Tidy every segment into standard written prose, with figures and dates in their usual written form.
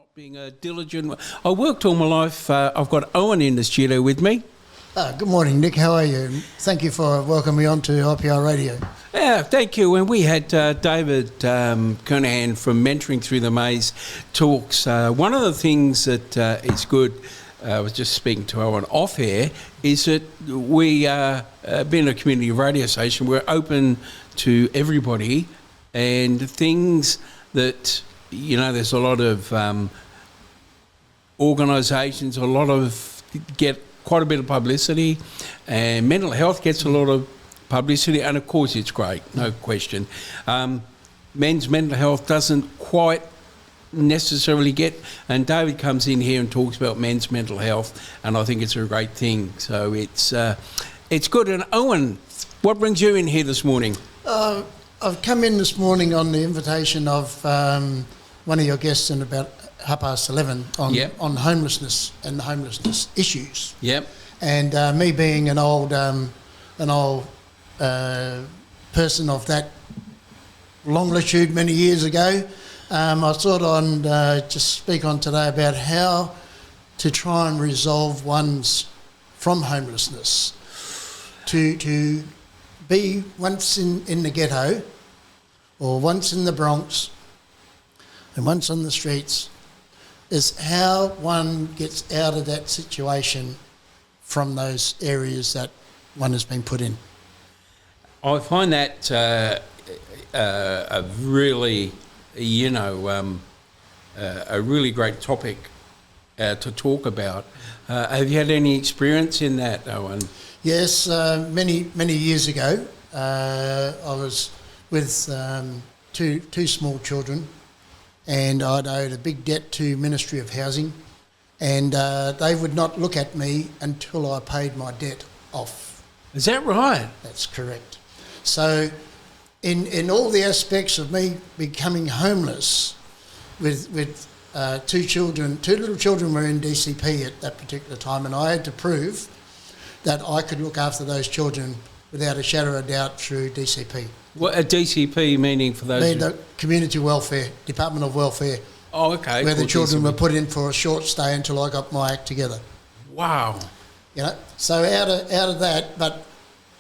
not being a diligent. I worked all my life. I've got Owen in the studio with me. Good morning, Nick. How are you? Thank you for welcoming me on to IPL Radio. Yeah, thank you. And we had David Kernahan from Mentoring Through the Maze talks. One of the things that is good, I was just speaking to Owen off air, is that we, being a community radio station, we're open to everybody, and things that, you know, there's a lot of organisations, get quite a bit of publicity, and mental health gets a lot of publicity, and of course it's great, no question. Men's mental health doesn't quite necessarily get, and David comes in here and talks about men's mental health, and I think it's a great thing. So it's good. And Owen, what brings you in here this morning? I've come in this morning on the invitation of one of your guests in about 11:30 on homelessness and homelessness issues. Yep. And me being an old person of that longitude many years ago, I thought I'd just speak on today about how to try and resolve one's from homelessness to be once in the ghetto or once in the Bronx and once on the streets, is how one gets out of that situation from those areas that one has been put in. I find that a really, a really great topic to talk about. Have you had any experience in that, Owen? Yes, many years ago, I was with two small children, and I'd owed a big debt to Ministry of Housing, and they would not look at me until I paid my debt off. Is that right? That's correct. So in all the aspects of me becoming homeless, with two little children were in DCP at that particular time, and I had to prove that I could look after those children without a shadow of doubt through DCP. What a DCP meaning for those? The Community Welfare, Department of Welfare. Oh, okay. Where the children were put in for a short stay until I got my act together. Wow. You know, so out of that, but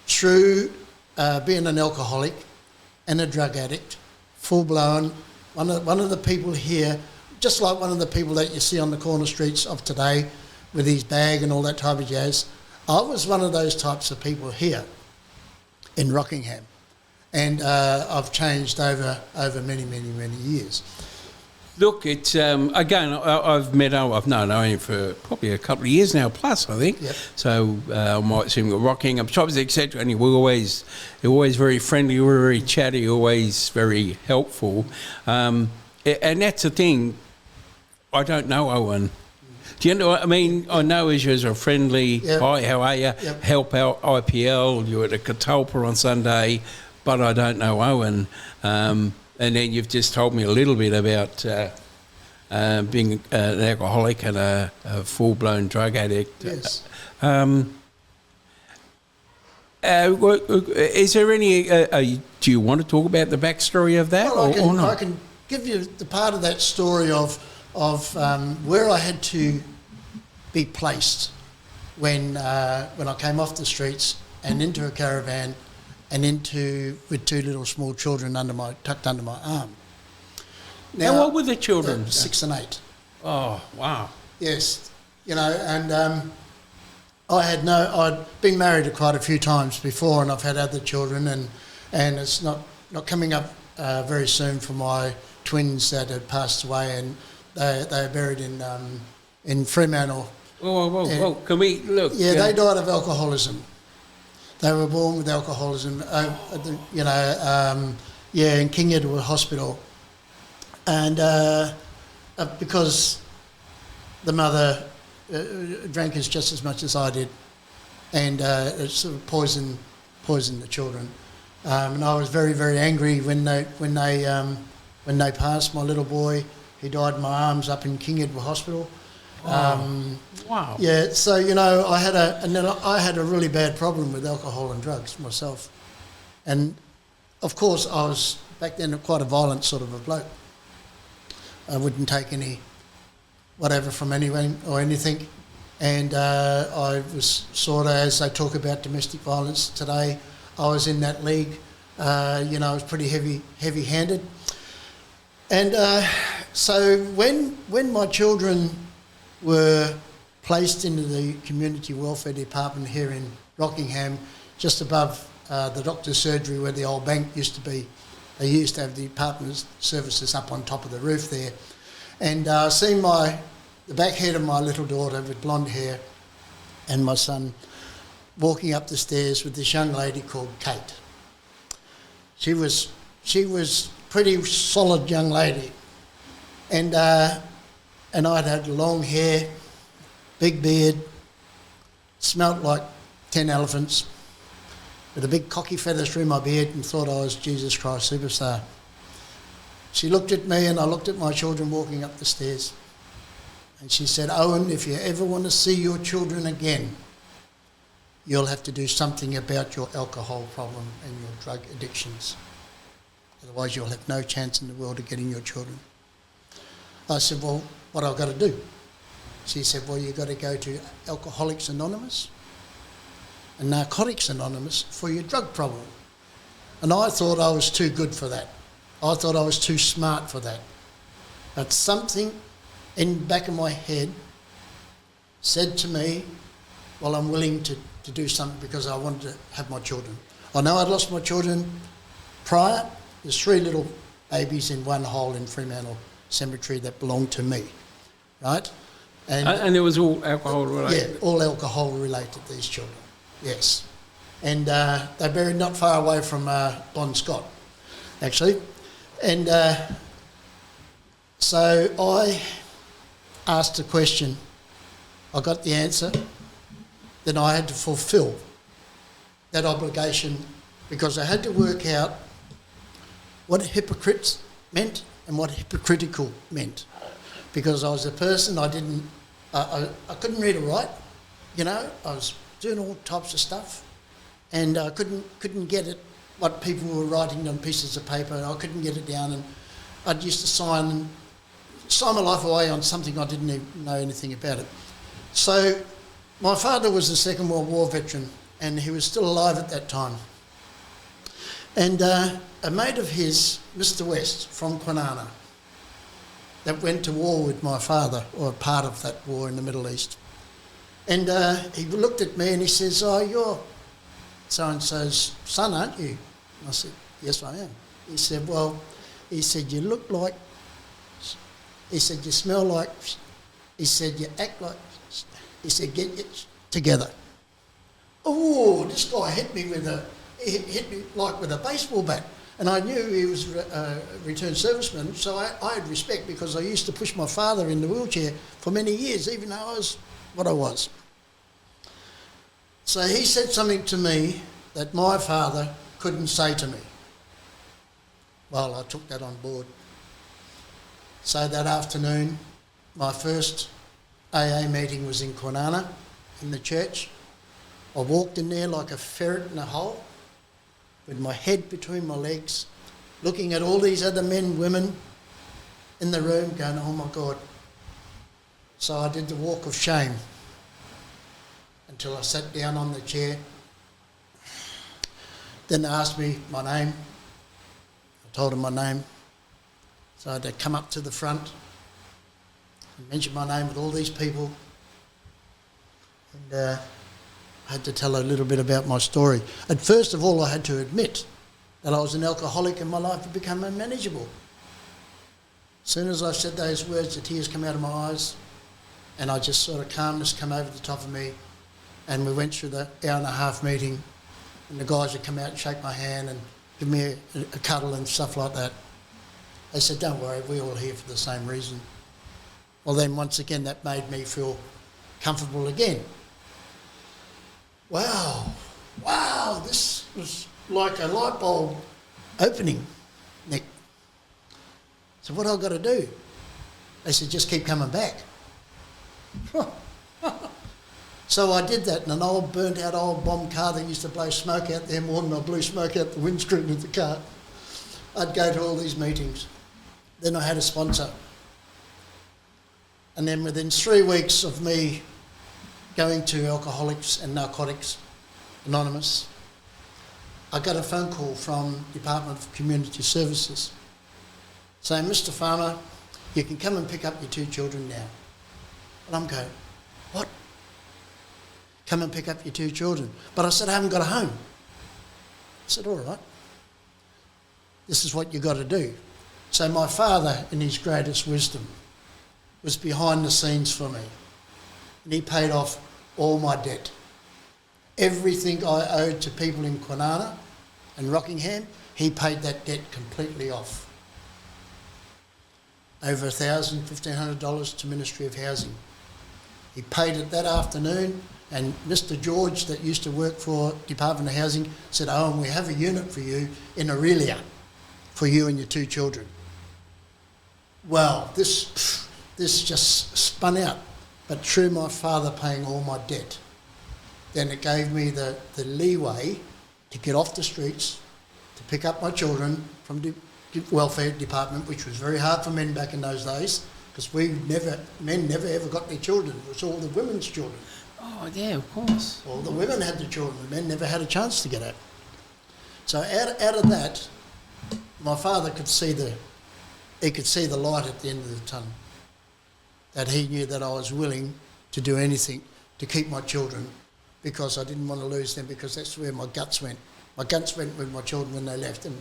through being an alcoholic and a drug addict, full blown, one of the people here, just like one of the people that you see on the corner streets of today with his bag and all that type of jazz, I was one of those types of people here in Rockingham. And I've changed over many years. Look, it's again. I've known Owen for probably a couple of years now, plus I think. Yep. So I might see him at Rockingham shops, etc. And we're always very friendly, we're very chatty, always very helpful. And that's the thing. I don't know Owen. Do you know what I mean? I know as a friendly. Yep. Hi, how are you? Yep. Help out IPL. You're at a Catalpa on Sunday. But I don't know Owen, and then you've just told me a little bit about being an alcoholic and a full-blown drug addict. Yes. Is there any? Do you want to talk about the backstory of that, or not? I can give you the part of that story of where I had to be placed when I came off the streets and into a caravan. And with two little small children tucked under my arm. Now, and what were the children? 6 and 8. Oh, wow. Yes, and I'd been married quite a few times before, and I've had other children, and it's not coming up very soon for my twins that had passed away, and they are buried in Fremantle. Whoa! Can we look? Yeah, they died of alcoholism. They were born with alcoholism, in King Edward Hospital. And because the mother drank just as much as I did, and it sort of poisoned the children. And I was very, very angry when they passed. My little boy, he died in my arms up in King Edward Hospital. Wow. Yeah, so I had a really bad problem with alcohol and drugs myself, and of course I was back then quite a violent sort of a bloke. I wouldn't take any whatever from anyone or anything. And I was sort of, as they talk about domestic violence today, I was in that league. I was pretty heavy-handed. And so when my children were placed into the Community Welfare Department here in Rockingham, just above the doctor's surgery where the old bank used to be, they used to have the department services up on top of the roof there. And seeing the back head of my little daughter with blonde hair and my son walking up the stairs with this young lady called Kate. She was pretty solid young lady. And I'd had long hair, big beard, smelt like 10 elephants, with a big cocky feather through my beard, and thought I was Jesus Christ superstar. She looked at me and I looked at my children walking up the stairs. And she said, Owen, if you ever want to see your children again, you'll have to do something about your alcohol problem and your drug addictions. Otherwise you'll have no chance in the world of getting your children. I said, well, what have I got to do? She said, well, you've got to go to Alcoholics Anonymous and Narcotics Anonymous for your drug problem. And I thought I was too good for that. I thought I was too smart for that. But something in the back of my head said to me, well, I'm willing to do something because I wanted to have my children. I know I'd lost my children prior. There's 3 little babies in one hole in Fremantle Cemetery that belonged to me, right? And it was all alcohol related? Yeah, all alcohol related, these children, yes. And they're buried not far away from Bon Scott, actually. And so I asked a question, I got the answer, then I had to fulfil that obligation because I had to work out what hypocrites meant and what hypocritical meant. Because I was a person, I couldn't read or write, I was doing all types of stuff and I couldn't get it, what people were writing on pieces of paper, I couldn't get it down, and I'd used to sign my life away on something I didn't even know anything about it. So my father was a Second World War veteran and he was still alive at that time. And a mate of his, Mr. West from Kwinana, that went to war with my father, or part of that war in the Middle East. And he looked at me and he says, oh, you're so-and-so's son, aren't you? And I said, yes, I am. He said, well, you look like, he said, you smell like, he said, you act like, he said, get it together. Oh, this guy hit me like with a baseball bat. And I knew he was a returned serviceman, so I had respect because I used to push my father in the wheelchair for many years, even though I was what I was. So he said something to me that my father couldn't say to me. Well, I took that on board. So that afternoon, my first AA meeting was in Kwinana, in the church. I walked in there like a ferret in a hole, with my head between my legs, looking at all these other men, women in the room going, oh my God. So I did the walk of shame until I sat down on the chair. Then they asked me my name. I told them my name. So I had to come up to the front and mention my name with all these people. And I had to tell a little bit about my story. And first of all, I had to admit that I was an alcoholic and my life had become unmanageable. As soon as I said those words, the tears come out of my eyes and I just sort of calmness come over the top of me, and we went through the hour-and-a-half meeting and the guys would come out and shake my hand and give me a cuddle and stuff like that. They said, don't worry, we're all here for the same reason. Well, then once again, that made me feel comfortable again. Wow, this was like a light bulb opening, Nick. So what have I got to do? They said, just keep coming back. So I did that in an old burnt out old bomb car that used to blow smoke out there more than I blew smoke out the windscreen of the car. I'd go to all these meetings. Then I had a sponsor. And then within 3 weeks of me going to Alcoholics and Narcotics Anonymous, I got a phone call from Department of Community Services saying, Mr. Farmer, you can come and pick up your 2 children now. And I'm going, what? Come and pick up your 2 children. But I said, I haven't got a home. I said, all right. This is what you got to do. So my father, in his greatest wisdom, was behind the scenes for me. And he paid off all my debt. Everything I owed to people in Kwinana and Rockingham, he paid that debt completely off. Over $1,000, $1,500 to Ministry of Housing. He paid it that afternoon, and Mr. George, that used to work for Department of Housing, said, Owen, we have a unit for you in Aurelia for you and your 2 children. Well, this just spun out, but through my father paying all my debt, then it gave me the leeway to get off the streets, to pick up my children from the welfare department, which was very hard for men back in those days, because men never ever got their children. It was all the women's children. Oh, yeah, of course. All the women had the children. The men never had a chance to get out. So out of that, my father could see the light at the end of the tunnel. That he knew that I was willing to do anything to keep my children, because I didn't want to lose them, because that's where my guts went. My guts went with my children when they left, and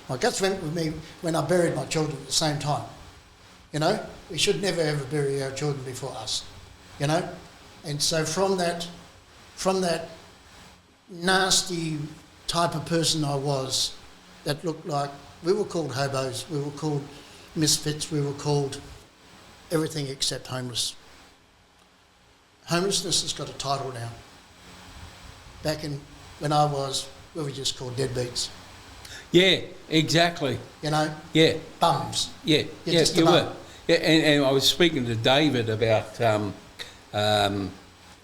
my guts went with me when I buried my children at the same time. You know, we should never ever bury our children before us. You know, and so from that nasty type of person I was, that looked like, we were called hobos, we were called misfits, we were called everything except homeless. Homelessness has got a title now. Back when I was, we were just called deadbeats. Yeah, exactly. You know? Yeah. Bums. Yeah, You're just a you bum. were. Yeah, and I was speaking to David about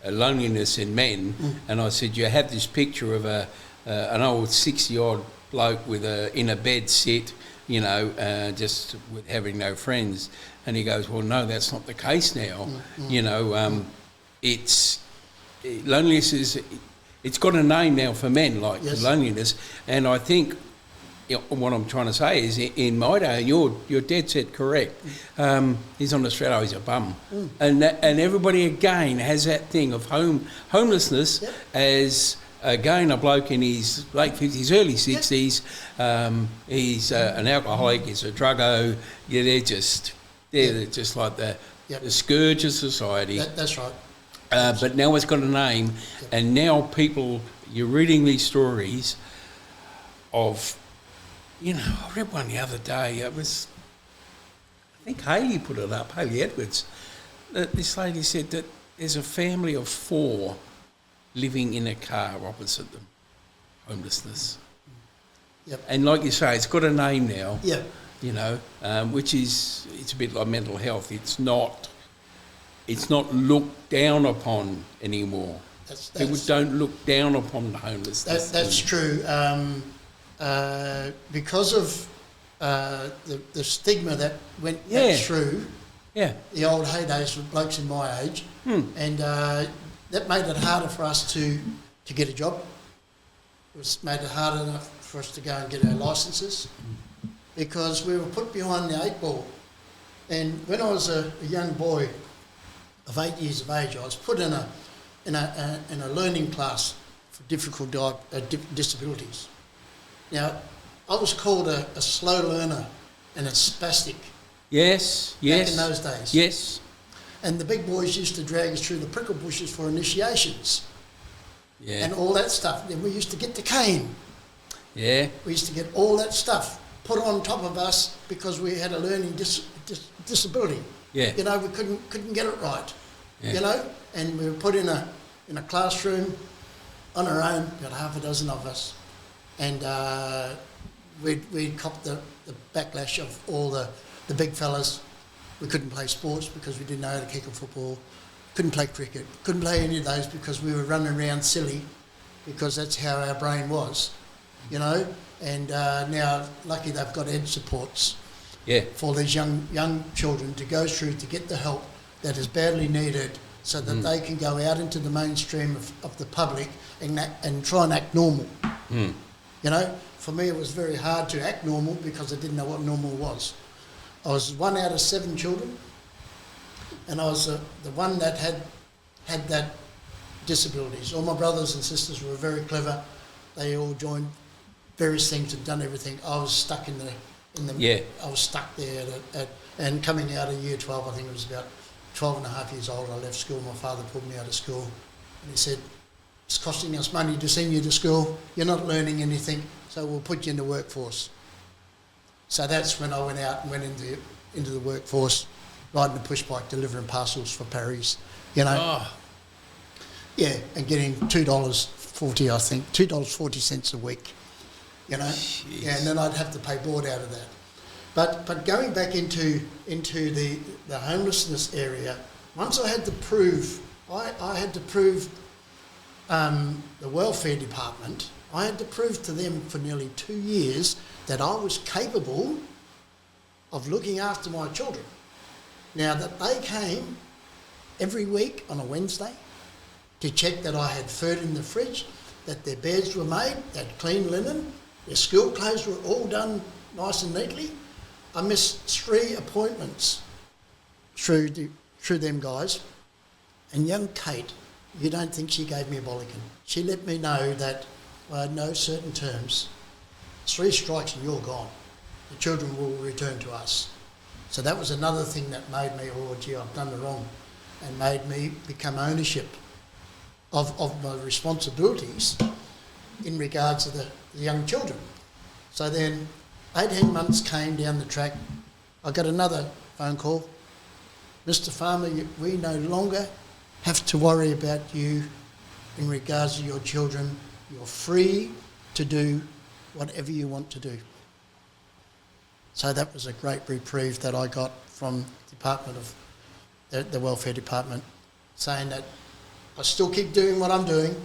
loneliness in men, and I said, you have this picture of an old 60-odd bloke in a bed sit, you know, just with having no friends. And he goes, well, no, that's not the case now. You know, loneliness it's got a name now for men, like yes. loneliness. And I think what I'm trying to say is, in my day, you're dead set correct. He's on the street, he's a bum. And everybody, again, has that thing of homelessness yep. as, again, a bloke in his late 50s, early 60s. Yep. He's an alcoholic, he's a druggo. Yeah, they're just like the scourge of society. That's right. But now it's got a name, yep. And now people, you're reading these stories of, you know, I read one the other day. It was, I think Hayley put it up, Hayley Edwards. This lady said that there's a family of 4 living in a car opposite them, homelessness. Yep. And like you say, it's got a name now. Yep. You know, which is, it's a bit like mental health. It's not looked down upon anymore. People don't look down upon the homelessness. That's true. Because of the stigma that went through the old heydays with blokes in my age, and that made it harder for us to get a job. It made it harder enough for us to go and get our licences, because we were put behind the 8 ball. And when I was a young boy of 8 years of age, I was put in a learning class for difficult disabilities. Now, I was called a slow learner and a spastic. Yes. Back in those days. Yes. And the big boys used to drag us through the prickle bushes for initiations. Yeah. And all that stuff. Then we used to get the cane. Yeah. We used to get all that stuff put on top of us because we had a learning disability. Yeah. You know, we couldn't get it right. Yeah. You know, and we were put in a classroom on our own, about half a dozen of us, and we'd cop the backlash of all the big fellas. We couldn't play sports because we didn't know how to kick a football. Couldn't play cricket. Couldn't play any of those because we were running around silly, because that's how our brain was, you know. And now, lucky they've got ed supports. for these young children to go through to get the help that is badly needed so that they can go out into the mainstream of the public and try and act normal. You know, for me it was very hard to act normal because I didn't know what normal was. I was 1 out of 7 children, and I was the one that had that disabilities. All my brothers and sisters were very clever. They all joined various things and done everything. I was stuck in the I was stuck there and coming out of year 12, I think it was about 12 and a half years old, I left school. My father pulled me out of school and he said, it's costing us money to send you to school. You're not learning anything, so we'll put you in the workforce. So that's when I went out and went into the workforce, riding a push bike, delivering parcels for Parry's, you know. Oh. Yeah, and getting $2.40, I think, $2.40 a week, you know. Jeez. Yeah, and then I'd have to pay board out of that. But going back into the homelessness area, once I had to prove, I had to prove the welfare department, I had to prove to them for nearly 2 years that I was capable of looking after my children. Now that they came every week on a Wednesday to check that I had food in the fridge, that their beds were made, they had clean linen, their school clothes were all done nice and neatly. I missed 3 appointments through them guys. And young Kate, you don't think she gave me a bollocking. She let me know that by no certain terms, 3 strikes and you're gone. The children will return to us. So that was another thing that made me, oh gee, I've done the wrong, and made me become ownership of my responsibilities in regards to the young children. So then 18 months came down the track. I got another phone call. Mr. Farmer, we no longer have to worry about you in regards to your children. You're free to do whatever you want to do. So that was a great reprieve that I got from the welfare department, saying that I still keep doing what I'm doing,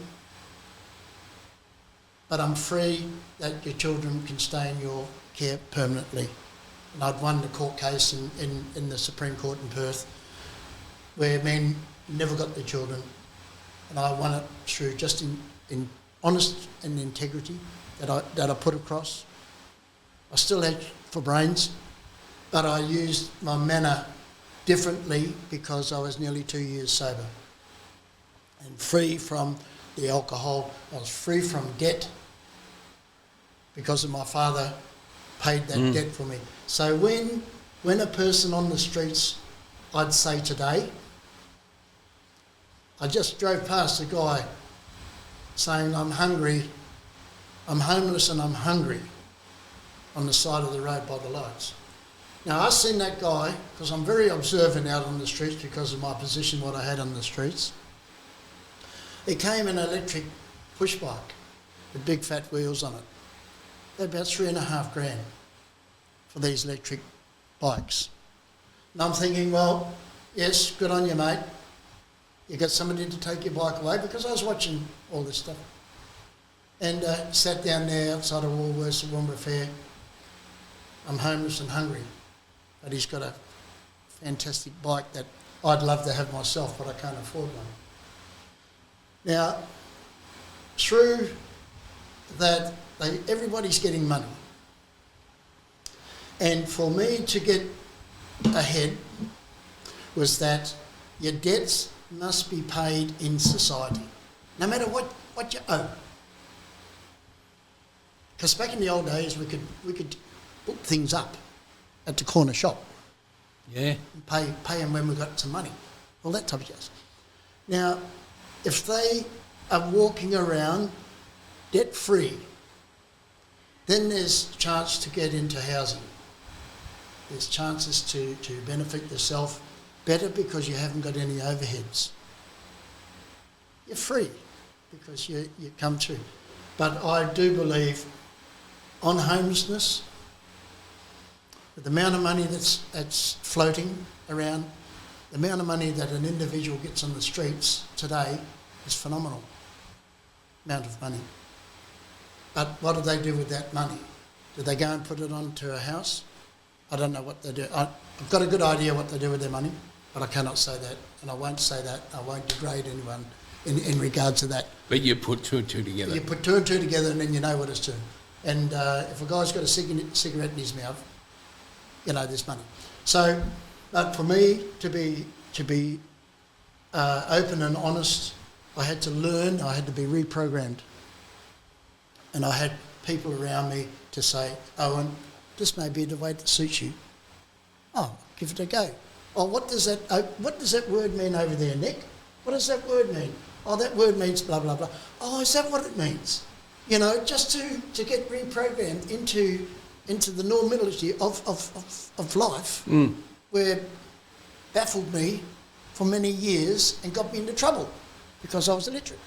but I'm free that your children can stay in your care permanently. And I'd won the court case in the Supreme Court in Perth, where men never got their children, and I won it through just in honesty and integrity that I put across. I still had for brains, but I used my manner differently because I was nearly 2 years sober and free from the alcohol. I was free from debt because of my father paid that debt for me. So when a person on the streets, I'd say today, I just drove past a guy saying, I'm hungry, I'm homeless and I'm hungry, on the side of the road by the lights. Now I seen that guy, because I'm very observant out on the streets because of my position, what I had on the streets. He came in an electric push bike with big fat wheels on it. They're about $3,500 for these electric bikes. And I'm thinking, well, yes, good on you, mate. You got somebody to take your bike away, because I was watching all this stuff. And sat down there outside of Woolworths at Woomera Fair. I'm homeless and hungry, but he's got a fantastic bike that I'd love to have myself, but I can't afford one. Now, through that, everybody's getting money. And for me to get ahead was that your debts must be paid in society, no matter what you owe. Because back in the old days, we could book things up at the corner shop. Yeah. And pay them when we got some money. All that type of jazz. Now, if they are walking around debt-free, then there's a chance to get into housing. There's chances to benefit yourself better because you haven't got any overheads. You're free because you come through. But I do believe on homelessness, with the amount of money that's floating around, the amount of money that an individual gets on the streets today is phenomenal amount of money. But what do they do with that money? Do they go and put it onto a house? I don't know what they do. I've got a good idea what they do with their money, but I cannot say that, and I won't say that. I won't degrade anyone in regards to that. But you put two and two together. You put two and two together, and then you know what it's doing. And if a guy's got a cigarette in his mouth, you know there's money. So, but for me to be open and honest, I had to learn. I had to be reprogrammed, and I had people around me to say, Owen, this may be the way that suits you. Oh, give it a go. Oh, what does that word mean over there, Nick? What does that word mean? Oh, that word means blah, blah, blah. Oh, is that what it means? You know, just to get reprogrammed into the normality of life, where baffled me for many years and got me into trouble because I was illiterate.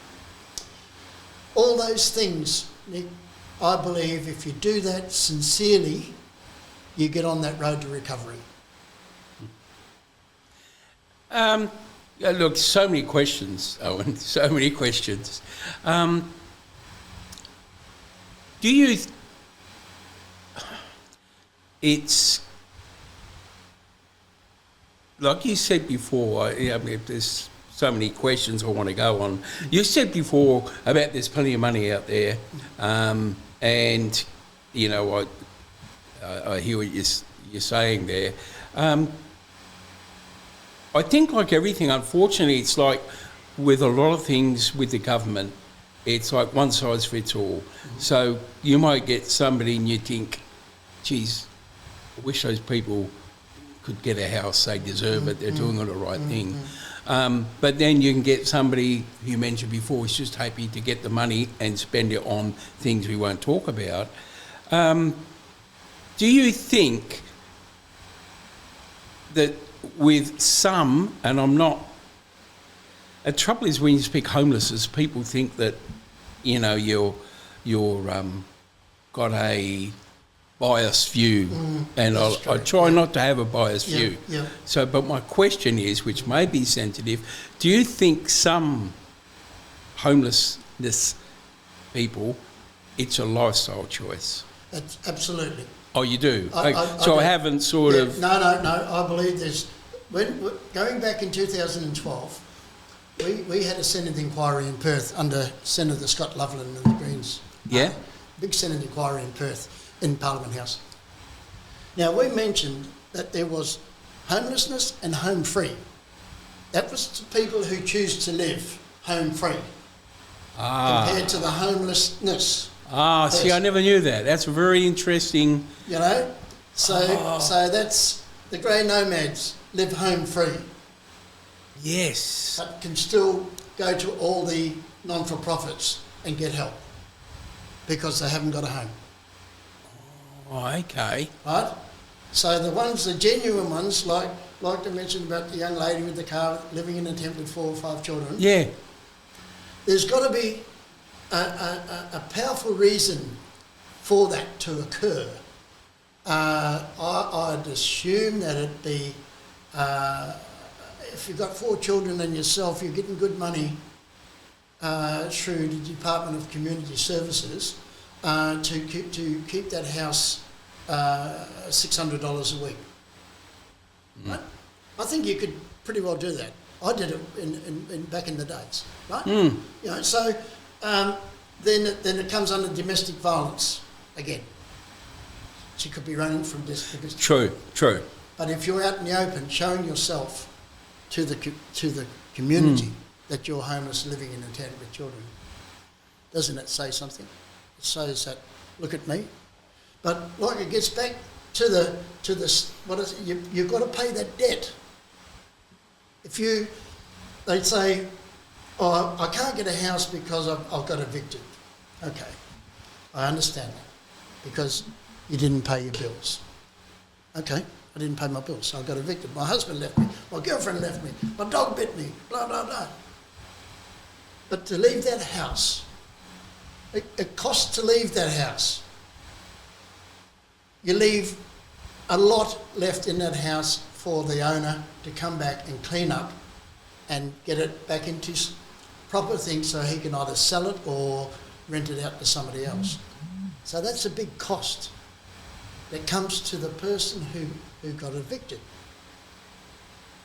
All those things, Nick, I believe if you do that sincerely, you get on that road to recovery. Look, so many questions, Owen, so many questions. It's, like you said before, there's so many questions I want to go on. You said before about there's plenty of money out there, and, you know, I hear what you're saying there. I think like everything, unfortunately, it's like with a lot of things with the government, it's like one size fits all. So you might get somebody and you think, geez, I wish those people could get a house, they deserve it, they're doing the right thing. But then you can get somebody who you mentioned before who's just happy to get the money and spend it on things we won't talk about. Do you think that with some, and I'm not, the trouble is when you speak homelessness, people think that, you know, you're got a biased view, and I try not to have a biased view. Yeah. So, but my question is, which may be sensitive, do you think some homelessness people, it's a lifestyle choice? Absolutely. Oh, you do? I haven't sort of... No, I believe there's... Going back in 2012, we had a Senate inquiry in Perth under Senator Scott Loveland and the Greens. Yeah? Big Senate inquiry in Perth, in Parliament House. Now, we mentioned that there was homelessness and home free. That was to people who choose to live home free compared to the homelessness. See, I never knew that. That's very interesting. You know, so that's the grey nomads live home free. Yes. But can still go to all the non-for-profits and get help because they haven't got a home. Oh, okay. Right? So the genuine ones, like I mentioned about the young lady with the car living in a tent with 4 or 5 children. Yeah. There's got to be a powerful reason for that to occur. I'd assume that it'd be, if you've got 4 children and yourself, you're getting good money through the Department of Community Services to keep that house $600 a week. Right? I think you could pretty well do that. I did it in back in the days, right? You know, so then it comes under domestic violence again. She could be running from this. True. But if you're out in the open, showing yourself to the community that you're homeless, living in a tent with children, doesn't it say something? It shows that, look at me. But like it gets back to the what is it? You've got to pay that debt. They'd say, oh, I can't get a house because I've got evicted. Okay, I understand that, because you didn't pay your bills. Okay, I didn't pay my bills, so I got evicted. My husband left me, my girlfriend left me, my dog bit me, blah, blah, blah. But to leave that house, it costs to leave that house. You leave a lot left in that house for the owner to come back and clean up and get it back into proper things so he can either sell it or rent it out to somebody else. So that's a big cost. that comes to the person who got evicted.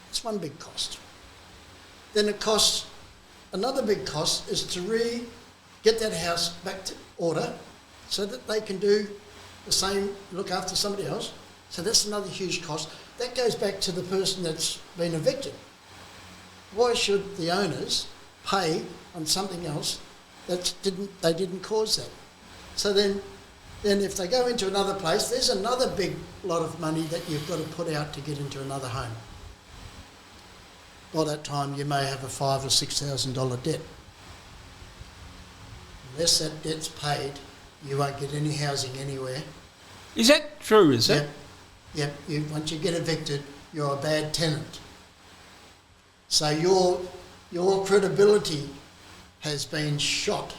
It's one big cost. Then it costs, another big cost is to get that house back to order so that they can do the same, look after somebody else. So that's another huge cost. That goes back to the person that's been evicted. Why should the owners pay on something else they didn't cause that? So then if they go into another place, there's another big lot of money that you've got to put out to get into another home. By that time, you may have a $5,000 or $6,000 debt. Unless that debt's paid, you won't get any housing anywhere. Is that true, is it? Yep. Once you get evicted, you're a bad tenant. So your credibility has been shot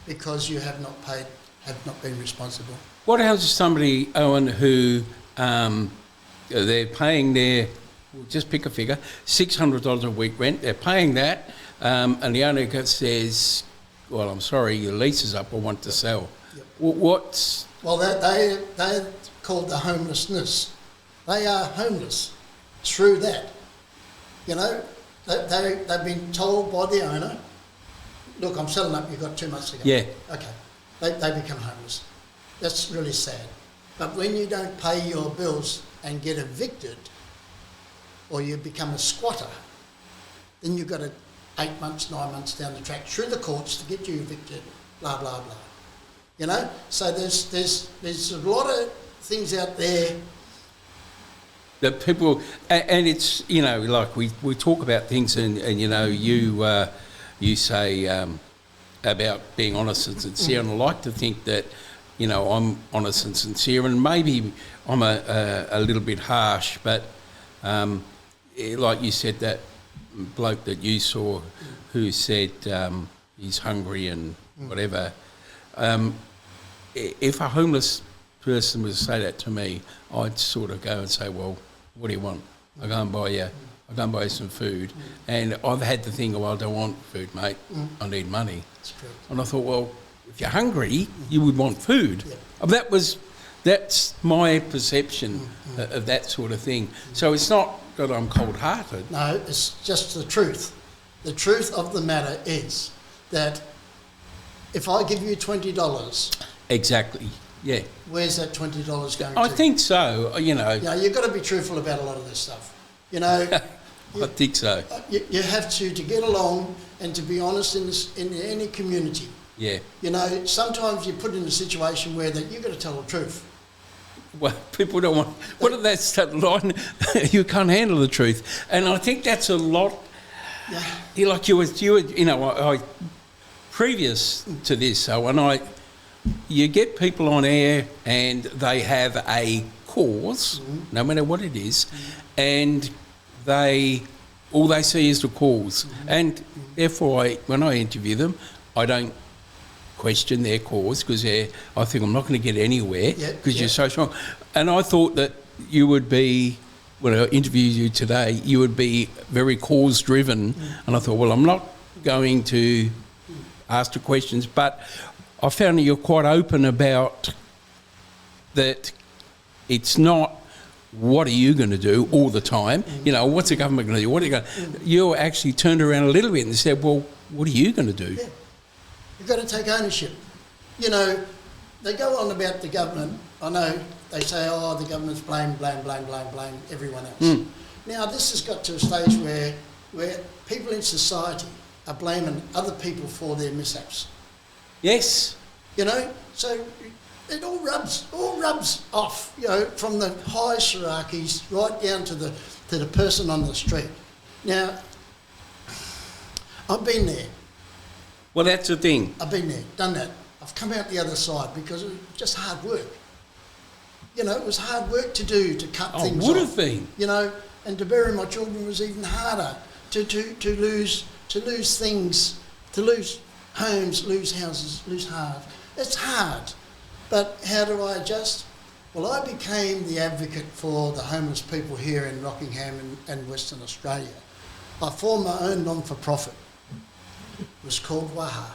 because you have not paid, have not been responsible. What happens to somebody, Owen, who they're paying their, we'll just pick a figure, $600 a week rent, they're paying that, and the owner says, well, I'm sorry, your lease is up, I want to sell. Yep. Well, they're called the homelessness. They are homeless through that. You know, they've been told by the owner, look, I'm selling up, you've got 2 months to go. Yeah. Okay. They become homeless. That's really sad. But when you don't pay your bills and get evicted, or you become a squatter, then you've got to 8 months, 9 months down the track through the courts to get you evicted, blah, blah, blah. You know? So there's a lot of things out there that people, and it's, you know, like we talk about things and you know, you say about being honest and sincere, and I like to think that, you know, I'm honest and sincere, and maybe I'm a little bit harsh, but like you said, that bloke that you saw who said he's hungry and whatever, if a homeless person was to say that to me, I'd sort of go and say, well, what do you want? I'll go and buy you some food. And I've had the thing, well, I don't want food, mate. I need money. That's correct. And I thought, well, if you're hungry, you would want food. Yeah. That's my perception of that sort of thing. So it's not that I'm cold-hearted. No, it's just the truth. The truth of the matter is that if I give you $20... Exactly, yeah. Where's that $20 going I to? think so, you know. Yeah, you've got to be truthful about a lot of this stuff. You know... I think so. You have to get along and to be honest in any community. Yeah. You know, sometimes you're put in a situation where that you've got to tell the truth. Well, people don't want... What if that's that line? You can't handle the truth. And I think that's a lot... Yeah. Like you know, I previous to this, so when you get people on air and they have a cause, no matter what it is, and all they see is the cause. And therefore, when I interview them, I don't question their cause because I think I'm not going to get anywhere because you're so strong. And I thought that you would be, when I interviewed you today, you would be very cause-driven. And I thought, well, I'm not going to ask the questions, but I found that you're quite open about that it's not what are you going to do all the time? You know, what's the government going to do? What are you going to... You actually turned around a little bit and said, well, what are you going to do? Yeah. You've got to take ownership. You know, they go on about the government. I know they say, oh, the government's blame everyone else. Now, this has got to a stage where people in society are blaming other people for their mishaps. Yes. You know, so it all rubs off, you know, from the highest hierarchies right down to the person on the street. Now, I've been there. Well, that's the thing. I've been there, done that. I've come out the other side because it was just hard work. You know, it was hard work to do, to cut things off. Would have been. You know, and to bury my children was even harder. To lose things, to lose homes, lose houses, lose heart. It's hard. But how do I adjust? Well, I became the advocate for the homeless people here in Rockingham and Western Australia. I formed my own non-for-profit. It was called WAHA,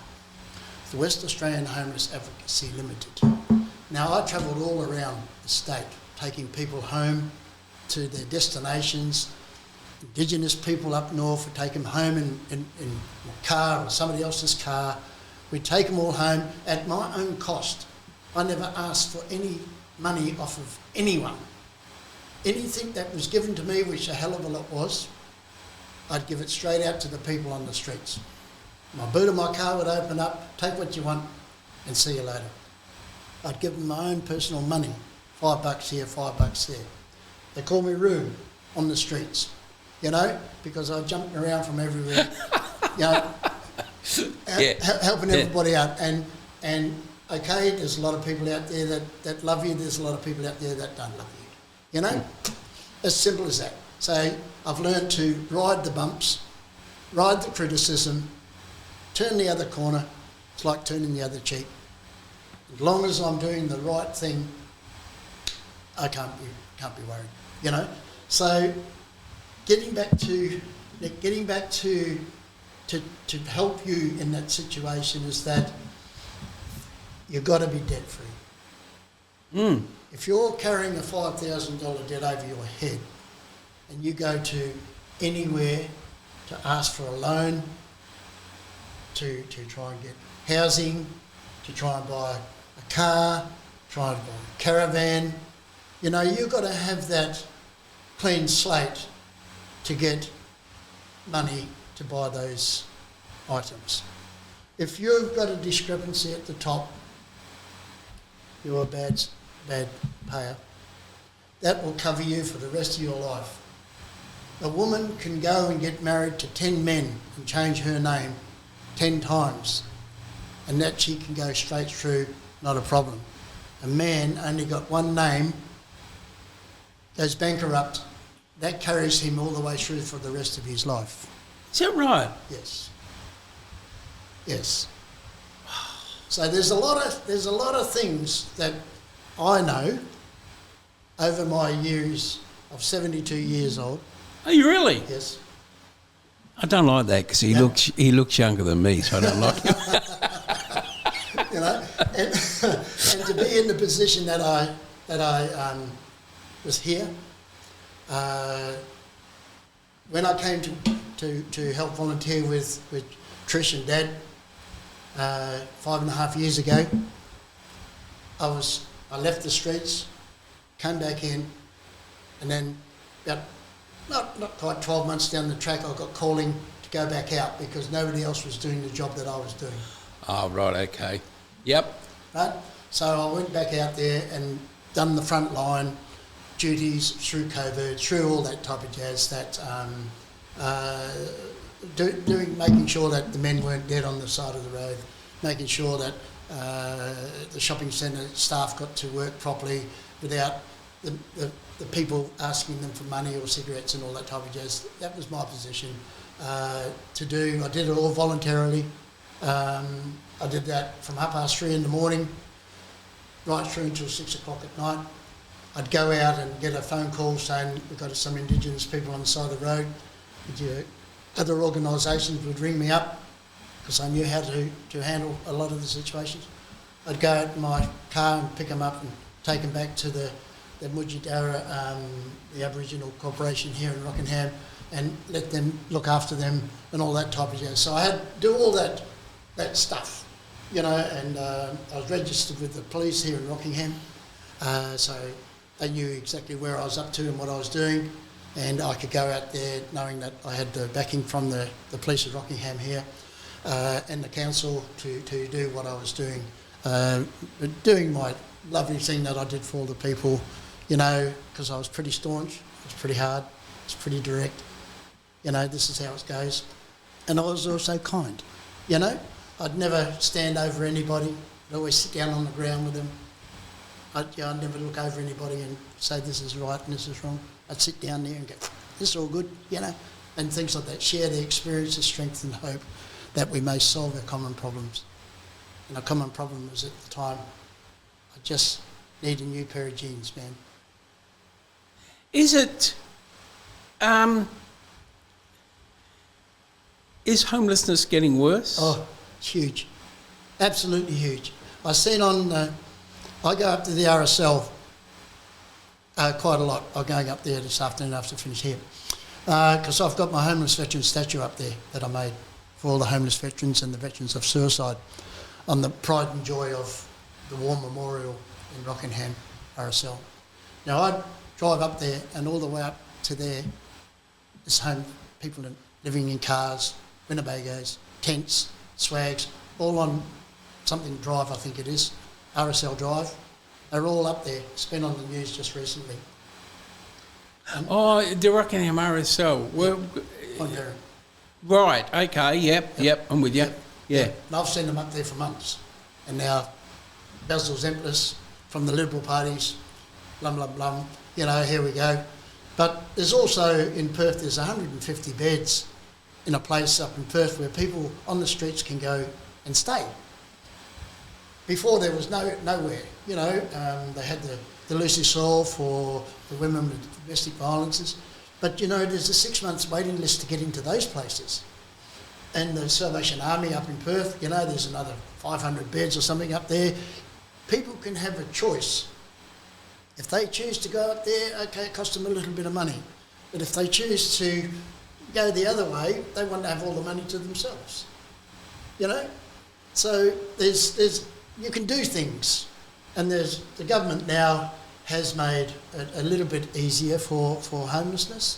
the West Australian Homeless Advocacy Limited. Now, I travelled all around the state, taking people home to their destinations. Indigenous people up north, we'd take them home in a car or somebody else's car. We'd take them all home at my own cost. I never asked for any money off of anyone. Anything that was given to me, which a hell of a lot was, I'd give it straight out to the people on the streets. My boot of my car would open up, take what you want, and see you later. I'd give them my own personal money, $5 here, $5 there. They call me rude on the streets, you know, because I jumped around from everywhere, you know, helping everybody out. And okay, there's a lot of people out there that love you. There's a lot of people out there that don't love you. You know, as simple as that. So I've learned to ride the bumps, ride the criticism, turn the other corner. It's like turning the other cheek. As long as I'm doing the right thing, I can't be worried. You know. So getting back to help you in that situation is that you've got to be debt free. If you're carrying a $5,000 debt over your head and you go to anywhere to ask for a loan, to try and get housing, to try and buy a car, try and buy a caravan, you know, you've got to have that clean slate to get money to buy those items. If you've got a discrepancy at the top, you're a bad payer. That will cover you for the rest of your life. A woman can go and get married to 10 men and change her name 10 times, and that she can go straight through, not a problem. A man only got one name, goes bankrupt, that carries him all the way through for the rest of his life. Is that right? Yes. Yes. So there's a lot of things that I know over my years of 72 years old. Are you really? Yes. I don't like that because he looks younger than me, so I don't like him. You know, and to be in the position that I was here, when I came to help volunteer with Trish and Dad 5.5 years ago, I left the streets, came back in, and then about not quite 12 months down the track, I got calling to go back out because nobody else was doing the job that I was doing. Oh, right, okay. Yep. Right? So I went back out there and done the front line duties through covert, through all that type of jazz, that making sure that the men weren't dead on the side of the road, making sure that the shopping centre staff got to work properly without the people asking them for money or cigarettes and all that type of jazz. That was my position to do. I did it all voluntarily. I did that from 3:30 in the morning right through until 6 o'clock at night. I'd go out and get a phone call saying we've got some Indigenous people on the side of the road. Other organisations would ring me up because I knew how to handle a lot of the situations. I'd go out in my car and pick them up and take them back to the Mudjidara, the Aboriginal Corporation here in Rockingham, and let them look after them and all that type of jazz. So I had to do all that stuff, you know, and I was registered with the police here in Rockingham, so they knew exactly where I was up to and what I was doing, and I could go out there knowing that I had the backing from the police of Rockingham here and the council to do what I was doing, doing my lovely thing that I did for all the people, you know, because I was pretty staunch, it was pretty hard, it was pretty direct, you know, this is how it goes. And I was also kind, you know. I'd never stand over anybody, I'd always sit down on the ground with them. I'd never look over anybody and say this is right and this is wrong. I'd sit down there and go, this is all good, you know, and things like that. Share the experiences, strength and hope that we may solve our common problems. And our common problem was at the time, I just need a new pair of jeans, man. Is it, is homelessness getting worse? Oh, it's huge. Absolutely huge. I seen on I go up to the RSL quite a lot. I'm going up there this afternoon after I finish here. Because I've got my homeless veteran statue up there that I made for all the homeless veterans and the veterans of suicide on the pride and joy of the War Memorial in Rockingham, RSL. Now, I drive up there and all the way up to there is people living in cars, Winnebagos, tents, swags, all on something drive, I think it is, RSL Drive. They're all up there. It's been on the news just recently. The Rockingham RSL. Well, right, okay, yep, I'm with you. Yeah. And I've seen them up there for months. And now Basil Zemplis from the Liberal parties, blum, here we go. But there's also, in Perth, there's 150 beds in a place up in Perth where people on the streets can go and stay. Before there was nowhere, they had the Lucy Soul for the women with domestic violences. But, there's a 6 months waiting list to get into those places. And the Salvation Army up in Perth, there's another 500 beds or something up there. People can have a choice. If they choose to go up there, okay, it costs them a little bit of money. But if they choose to go the other way, they want to have all the money to themselves. So you can do things. And the government now has made it a little bit easier for homelessness.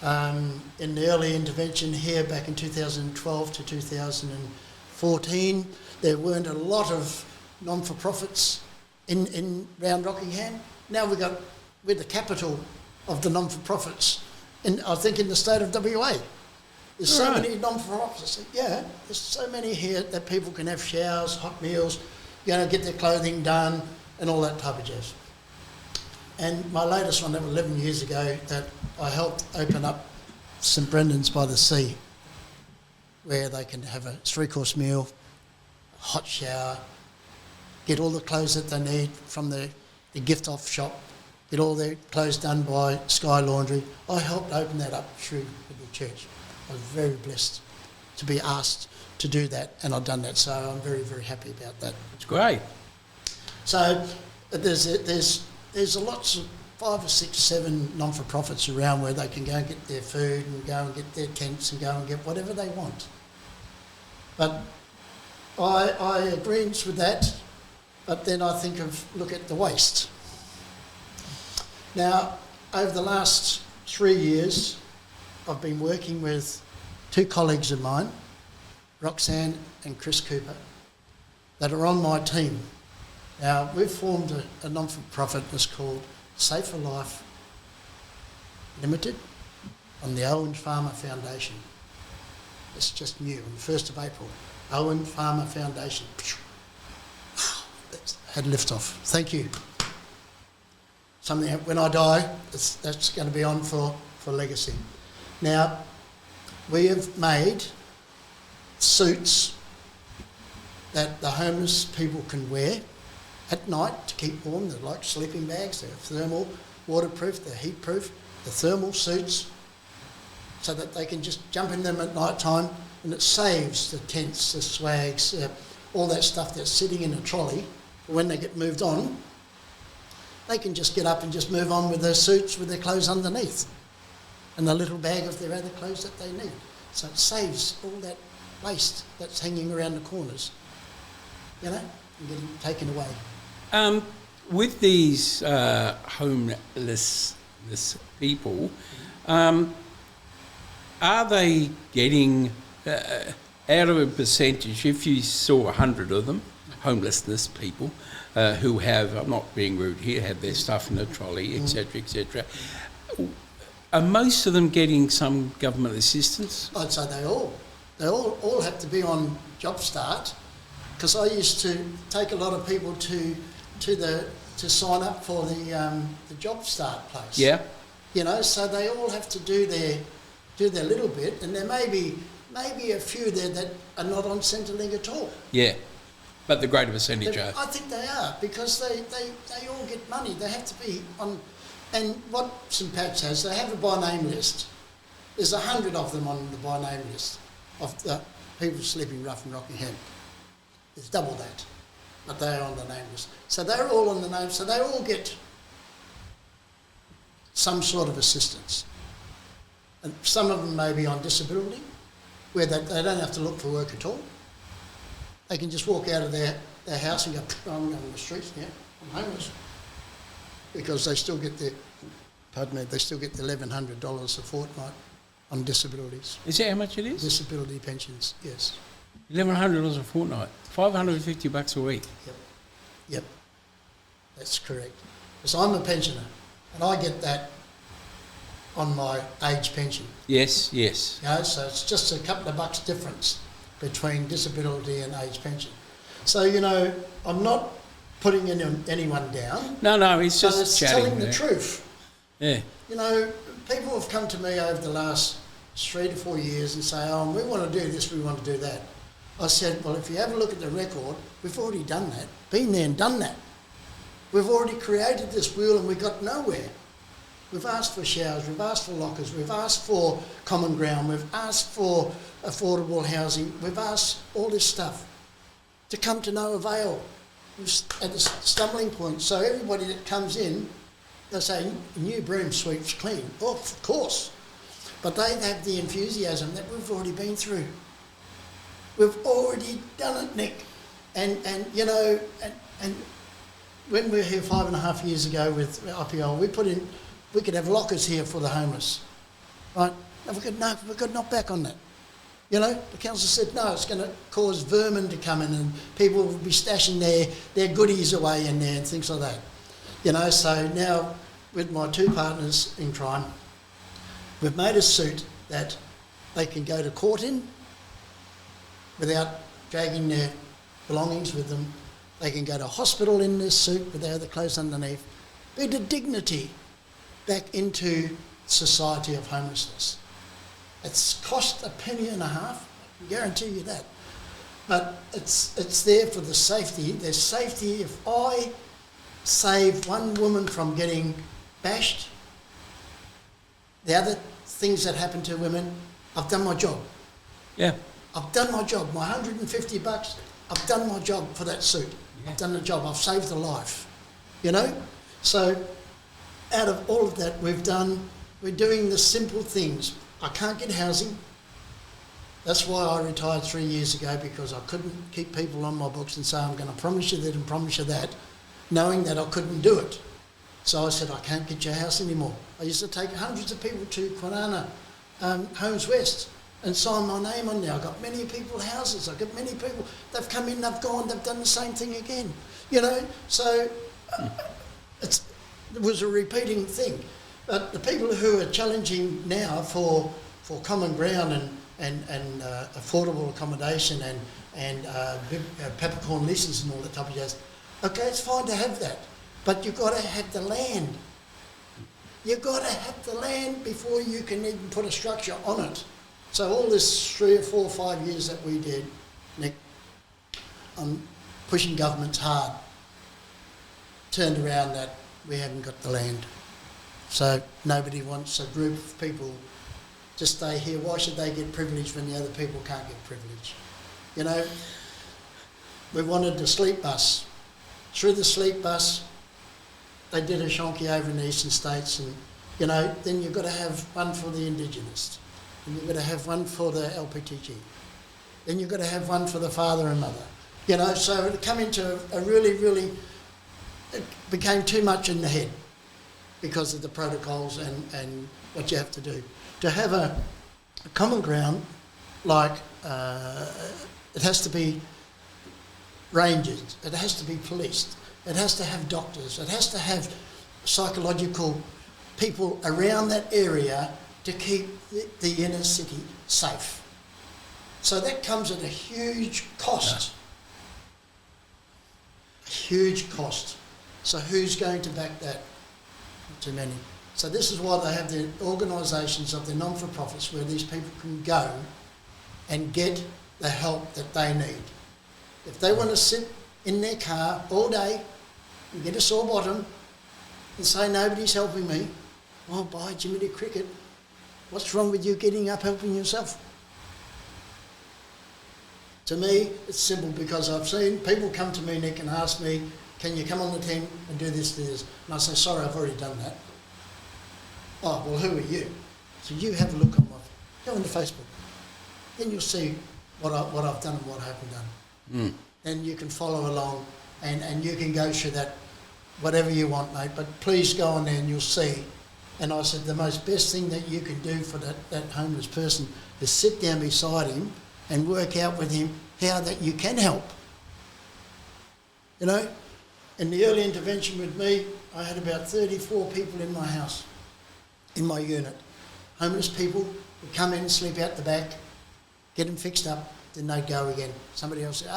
In the early intervention here back in 2012 to 2014, there weren't a lot of non-for-profits in round Rockingham. Now we're the capital of the non-for-profits, I think in the state of WA. There's so many non-for-profits. Yeah, there's so many here that people can have showers, hot meals, get their clothing done and all that type of jazz. And my latest one, that was 11 years ago, that I helped open up St Brendan's by the Sea, where they can have a 3-course meal, a hot shower, get all the clothes that they need from the gift off shop, get all their clothes done by Sky Laundry. I helped open that up through the church. I was very blessed to be asked to do that, and I've done that, so I'm very, very happy about that. It's great. So there's lots of 5 or 6, 7 non-for-profits around where they can go and get their food and go and get their tents and go and get whatever they want. But I agree with that, but then I look at the waste. Now, over the last 3 years, I've been working with 2 colleagues of mine, Roxanne and Chris Cooper, that are on my team. Now, we've formed a non-for-profit that's called Safer Life Limited on the Owen Farmer Foundation. It's just new, on the 1st of April. Owen Farmer Foundation. That's had lift-off. Thank you. Something that when I die, that's going to be on for legacy. Now, we have made suits that the homeless people can wear at night to keep warm. They're like sleeping bags. They're thermal, waterproof, they're heat-proof. The thermal suits, so that they can just jump in them at night time, and it saves the tents, the swags, all that stuff that's sitting in a trolley. When they get moved on, they can just get up and just move on with their suits with their clothes underneath and a little bag of their other clothes that they need. So it saves all that waste that's hanging around the corners, and getting taken away. With these homeless people, are they getting, out of a percentage, if you saw 100 of them, homelessness people, who have, I'm not being rude here, have their stuff in a trolley, etc., etc., are most of them getting some government assistance? I'd say they all have to be on Job Start, because I used to take a lot of people to sign up for the Job Start place. Yeah. So they all have to do their little bit, and there may be a few there that are not on Centrelink at all. Yeah, but the greater percentage are. I think they are, because they all get money. They have to be on. And what St Pat's has, they have a by name list. There's 100 of them on the by name list of the people sleeping rough in Rockingham. There's double that. but they're on the name list. So they're all on the name, so they all get some sort of assistance. And some of them may be on disability, where they don't have to look for work at all. They can just walk out of their house and go, I'm on the streets now, I'm homeless. Because they still get their, they still get the $1,100 a fortnight on disabilities. Is that how much it is? Disability pensions, yes. $1,100 a fortnight, $550 a week. Yep, that's correct. Because I'm a pensioner, and I get that on my age pension. Yes. You know, so it's just a couple of bucks difference between disability and age pension. So, you know, I'm not putting anyone down. No, it's just it's chatting. Telling the truth. Yeah. You know, people have come to me over the last 3 to 4 years and say, oh, we want to do this, we want to do that. I said, well, if you have a look at the record, we've already done that, been there and done that. We've already created this wheel and we got nowhere. We've asked for showers, we've asked for lockers, we've asked for common ground, we've asked for affordable housing, we've asked all this stuff to come to no avail. We're at the stumbling point. So everybody that comes in, they say, new broom sweeps clean. Oh, of course. But they have the enthusiasm that we've already been through. We've already done it, Nick. And you know, and when we were here 5.5 years ago with IPL, we could have lockers here for the homeless. Right? And we could knock back on that. You know, the council said, no, it's going to cause vermin to come in and people will be stashing their goodies away in there and things like that. You know, so now with my 2 partners in crime, we've made a suit that they can go to court in without dragging their belongings with them. They can go to hospital in this suit without the clothes underneath. Bit of dignity back into society of homelessness. It's cost a penny and a half, I can guarantee you that. But it's there for the safety. There's safety. If I save one woman from getting bashed, the other things that happen to women, I've done my job. Yeah. I've done my job. My $150, I've done my job for that suit. Yeah. I've done the job. I've saved a life. You know? So out of all of that we're doing the simple things. I can't get housing. That's why I retired 3 years ago, because I couldn't keep people on my books and say, I'm going to promise you that and promise you that, knowing that I couldn't do it. So I said, I can't get your house anymore. I used to take hundreds of people to Kwinana, Homes West, and sign my name on there. I got many people houses. I got many people. They've come in, they've gone, they've done the same thing again. You know, so it was a repeating thing. But the people who are challenging now for common ground and affordable accommodation and peppercorn leases and all that type of jazz, okay, it's fine to have that, but you've got to have the land. You've got to have the land before you can even put a structure on it. So all this 3 or 4 or 5 years that we did, Nick, I'm pushing governments hard, turned around that we haven't got the land. So nobody wants a group of people to stay here. Why should they get privilege when the other people can't get privilege? You know, we wanted the sleep bus. Through the sleep bus, they did a shonky over in the eastern states, and, you know, then you've got to have one for the Indigenous, and you've got to have one for the LPTG, then you've got to have one for the father and mother. You know, so it come into a really, it became too much in the head, because of the protocols and what you have to do. To have a common ground, like it has to be rangers, it has to be policed, it has to have doctors, it has to have psychological people around that area to keep the inner city safe. So that comes at a huge cost. A huge cost. So who's going to back that? Too many. So this is why they have the organisations of the non-for-profits, where these people can go and get the help that they need. If they want to sit in their car all day and get a sore bottom and say nobody's helping me, well, by Jiminy Cricket, what's wrong with you getting up helping yourself? To me, it's simple because I've seen people come to me, Nick, and ask me, can you come on the team and do this, And I say, sorry, I've already done that. Oh, well, who are you? So you have a look on go into Facebook. Then you'll see what I've done and what I haven't done. And you can follow along and you can go through that, whatever you want, mate. But please go on there and you'll see. And I said, the most best thing that you can do for that homeless person is sit down beside him and work out with him how that you can help. You know, in the early intervention with me, I had about 34 people in my house, in my unit. Homeless people would come in and sleep out the back, get them fixed up, then they'd go again. Somebody else said,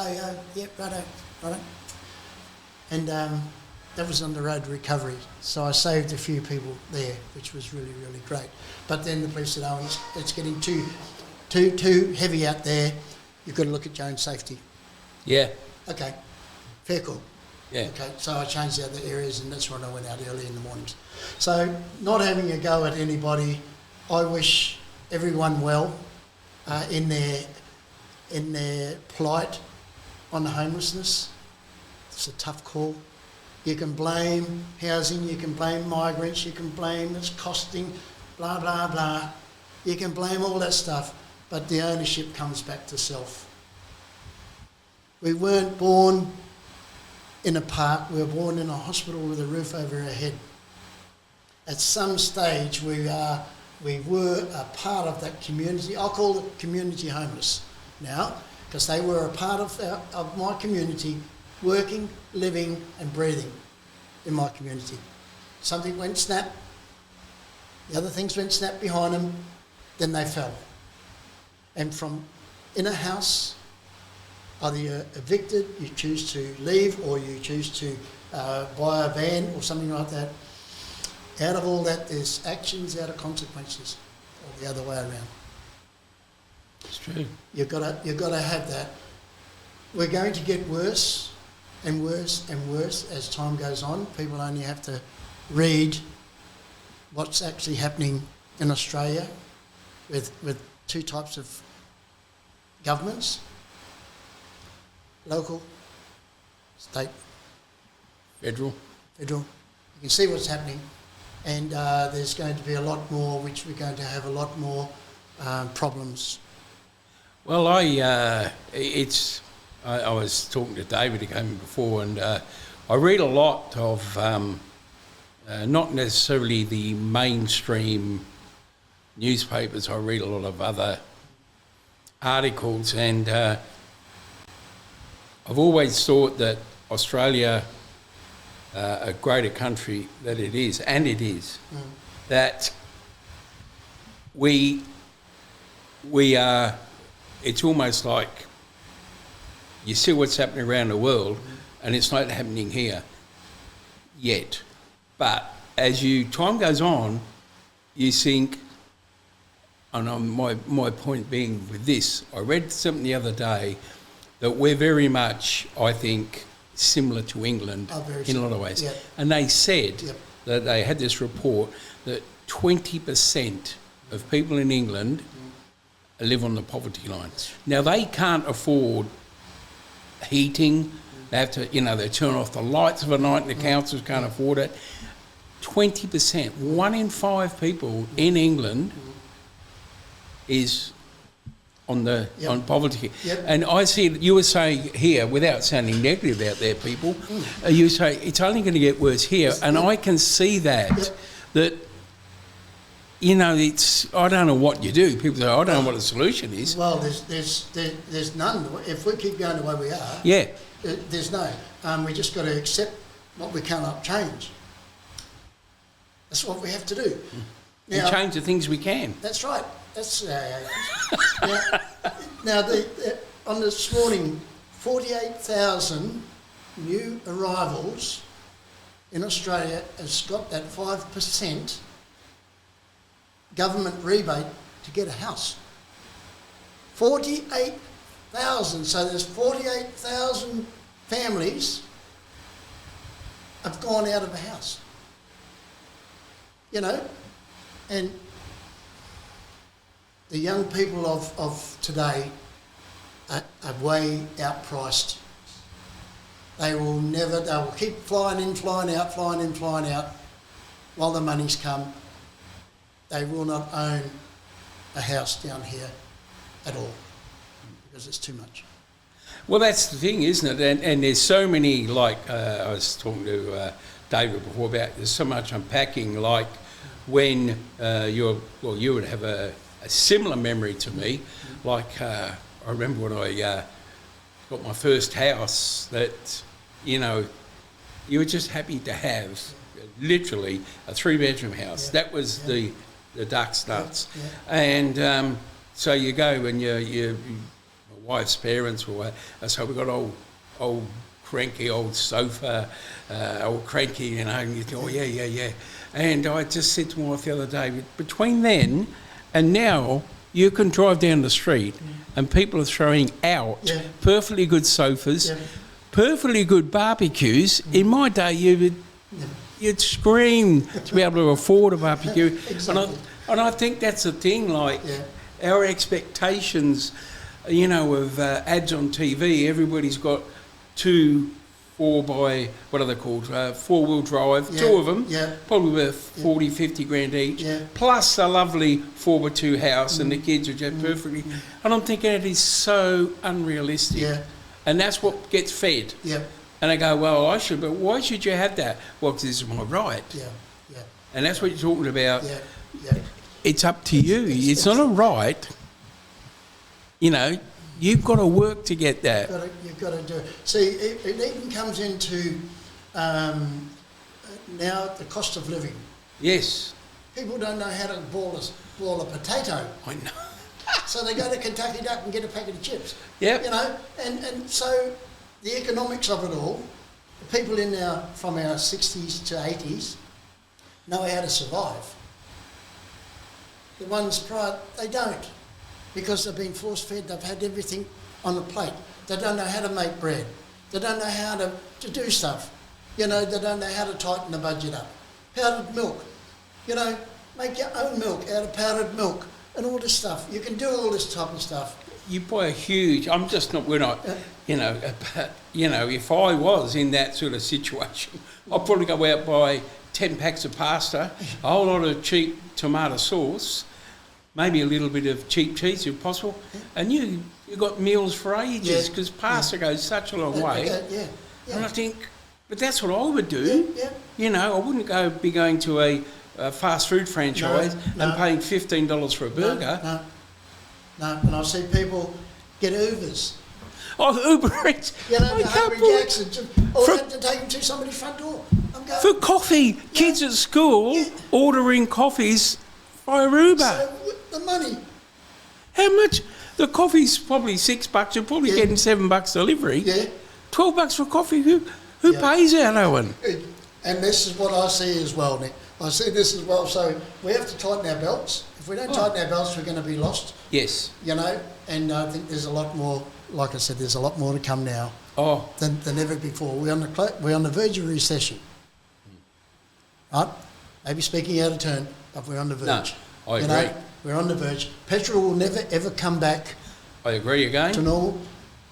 yeah, righto. And that was on the road to recovery. So I saved a few people there, which was really, really great. But then the police said, oh, it's getting too heavy out there. You've got to look at your own safety. Yeah. Okay, fair call. Yeah. Okay, so I changed the other areas and that's when I went out early in the mornings. So not having a go at anybody, I wish everyone well in their plight on the homelessness. It's a tough call. You can blame housing, you can blame migrants, you can blame it's costing, blah, blah, blah. You can blame all that stuff, but the ownership comes back to self. We weren't born in a park, we were born in a hospital with a roof over our head. At some stage we were a part of that community. I'll call it community homeless now, because they were a part of my community, working, living and breathing in my community. Something went snap, the other things went snap behind them, then they fell. And from in a house, either you're evicted, you choose to leave, or you choose to buy a van or something like that. Out of all that, there's actions out of consequences, or the other way around. It's true. You've got to have that. We're going to get worse and worse and worse as time goes on. People only have to read what's actually happening in Australia with two types of governments, local, state, Federal. You can see what's happening. And there's going to be a lot more, which we're going to have a lot more problems. Well, I was talking to David who came in before, and I read a lot of, not necessarily the mainstream newspapers, I read a lot of other articles, and I've always thought that Australia, a greater country that it is, and it is, that we are, it's almost like you see what's happening around the world and it's not happening here yet. But as time goes on, you think, and my point being with this, I read something the other day that we're very much, I think, similar to England in a lot of ways. Yep. And they said that they had this report that 20% of people in England live on the poverty line. Now, they can't afford heating. They have to, they turn off the lights of a night and the councils can't afford it. 20%, 1 in 5 people in England is on poverty. Yep. And I see that you were saying here, without sounding negative out there, people, you say it's only going to get worse here. And I can see that it's, I don't know what you do. People say, I don't know what the solution is. Well, there's none. If we keep going the way we are, there's no. We just got to accept what we cannot change. That's what we have to do. Now, and change the things we can. That's right. That's now on this morning, 48,000 new arrivals in Australia has got that 5% government rebate to get a house. 48,000. So there's 48,000 families have gone out of a house. And the young people of today are way outpriced. They will keep flying in, flying out, flying in, flying out, while the money's come. They will not own a house down here at all, because it's too much. Well, that's the thing, isn't it? And there's so many, like I was talking to David before about, there's so much unpacking, like when you would have a similar memory to me. Like I remember when I got my first house that, you were just happy to have literally a 3-bedroom house. Yeah. That was the duck's nuts. Yeah. And so you go and my wife's parents were, so we got old cranky old sofa, old cranky, and you think, oh yeah. And I just said to my wife the other day, between then and now, you can drive down the street and people are throwing out perfectly good sofas, perfectly good barbecues. In my day, you'd scream to be able to afford a barbecue. Exactly. And I think that's the thing, like our expectations, of ads on TV. Everybody's got 2 4x, what are they called, 4-wheel drive, 2 of them, probably worth 40, 50 grand each, plus a lovely 4x2 house, and the kids are just perfectly. And I'm thinking it is so unrealistic. And that's what gets fed. And I go, well, I should, but why should you have that? Well, because this is my right. And that's what you're talking about. It's up to you. It's not a right. You've got to work to get that. You've got to do it. See, it even comes into now the cost of living. Yes. People don't know how to boil a potato. I know. So they go to Kentucky Duck and get a packet of chips. Yep. And so the economics of it all, the people from our 60s to 80s know how to survive. The ones prior, they don't. Because they've been force-fed, they've had everything on a plate. They don't know how to make bread. They don't know how to do stuff. They don't know how to tighten the budget up. Powdered milk. Make your own milk out of powdered milk and all this stuff. You can do all this type of stuff. You buy a huge... we're not, if I was in that sort of situation, I'd probably go out and buy 10 packs of pasta, a whole lot of cheap tomato sauce, maybe a little bit of cheap cheese if possible, and you got meals for ages because pasta goes such a long way. And I think, but that's what I would do. I wouldn't be going to a fast food franchise and paying $15 for a burger. No, and I see people get Ubers. Oh, Uber Eats. Hungry Jacks, or have to take them to somebody's front door. For coffee, kids at school ordering coffees via Uber. So, the money. How much? The coffee's probably $6. You're probably getting $7 delivery. $12 for coffee. Who pays that, Owen? And this is what I see as well, Nick. I see this as well. So we have to tighten our belts. If we don't tighten our belts, we're going to be lost. Yes. And I think there's a lot more. Like I said, there's a lot more to come now. Than ever before. We're on the verge of recession. Right? Maybe speaking out of turn, but we're on the verge. No, I agree. We're on the verge. Petrol will never ever come back. I agree again. To normal.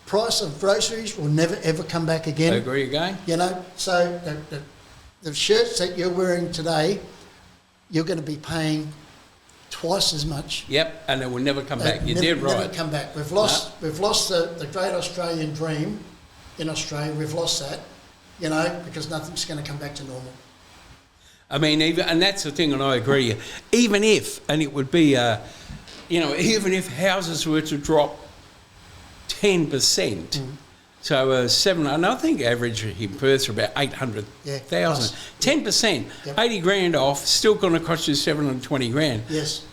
Price of groceries will never ever come back again. I agree again. So the shirts that you're wearing today, you're going to be paying twice as much. Yep, and it will never come back. You're dead right. Never come back. We've lost the great Australian dream in Australia. We've lost that, because nothing's going to come back to normal. I mean, and that's the thing, and I agree. Even if, and it would be, even if houses were to drop 10%, so 7, and I think average in Perth are about 800,000. 10%, 80 grand off, still going to cost you 720 grand. Yes.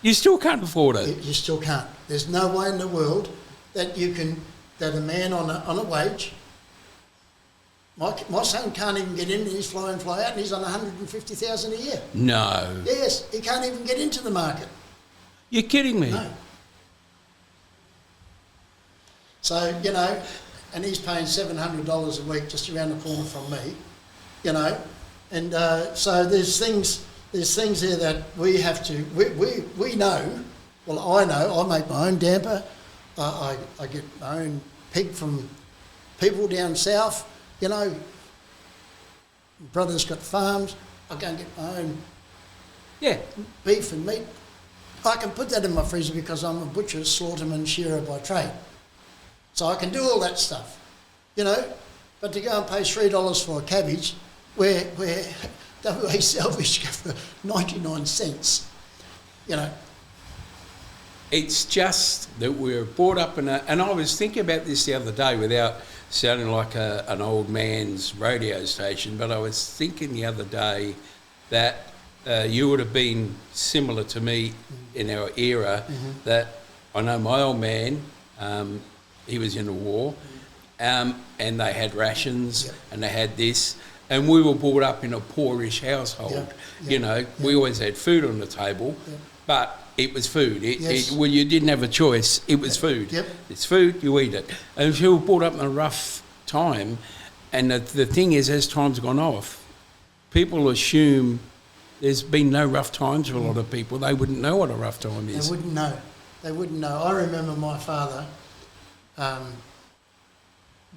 You still can't afford it. You still can't. There's no way in the world that a man on a wage. My son can't even get in, he's fly in, fly out, and he's on $150,000 a year. No. Yes, he can't even get into the market. You're kidding me? No. So, and he's paying $700 a week just around the corner from me, and so there's things here that we have to, we know, well I know, I make my own damper, I get my own pig from people down south. You know, my brother's got farms. I go and get my own beef and meat. I can put that in my freezer because I'm a butcher, slaughterman, shearer by trade. So I can do all that stuff, you know. But to go and pay $3 for a cabbage, where WA Salvage go for 99 cents, you know. It's just that we're brought up in and I was thinking about this the other day without sounding like an old man's radio station, but I was thinking the other day that you would have been similar to me in our era, that I know my old man, he was in the war, and they had rations and they had this, and we were brought up in a poorish household. You know, we always had food on the table, but it was food. Well, you didn't have a choice. It was food. It's food, you eat it. And if you were brought up in a rough time, and the thing is, as time's gone off, people assume there's been no rough times for a lot of people. They wouldn't know what a rough time is. They wouldn't know. I remember my father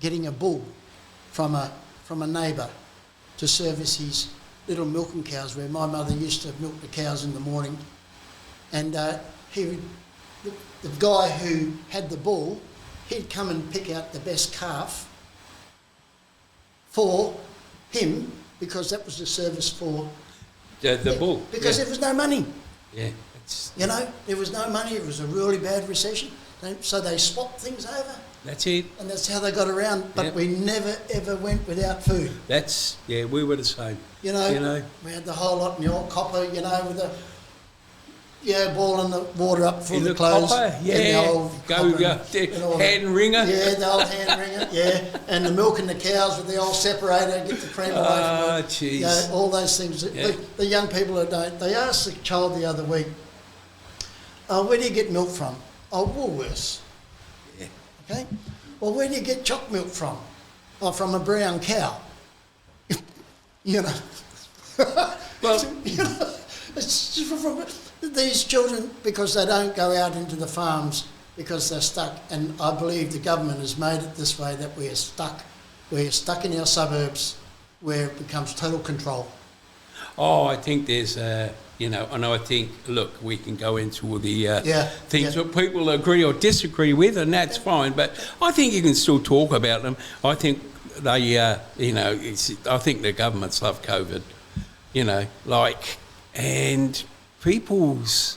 getting a bull from a neighbour to service his little milking cows, where my mother used to milk the cows in the morning. And the guy who had the bull, he'd come and pick out the best calf for him, because that was the service for the bull. Because there was no money. Yeah. You know, there was no money. It was a really bad recession. So they swapped things over. That's it. And that's how they got around. But we never, ever went without food. We were the same. You know, we had the whole lot in the old copper, you know, with the boiling the water up for the clothes. Copper, hand wringer. Yeah, the old hand wringer, and the milk and the cows with the old separator, get the cream away from it. Jeez. You know, all those things. The young people that don't, they asked the child the other week, where do you get milk from? Oh, Woolworths. Yeah. Okay? Well, where do you get choc milk from? Oh, from a brown cow. You know. Well, you know, it's just from these children, because they don't go out into the farms because they're stuck. And I believe the government has made it this way, that we are stuck. We're stuck in our suburbs where it becomes total control. Oh, I think there's, and I think, look, we can go into all the things that people agree or disagree with, and that's fine. But I think you can still talk about them. I think they, I think the governments love COVID, and people's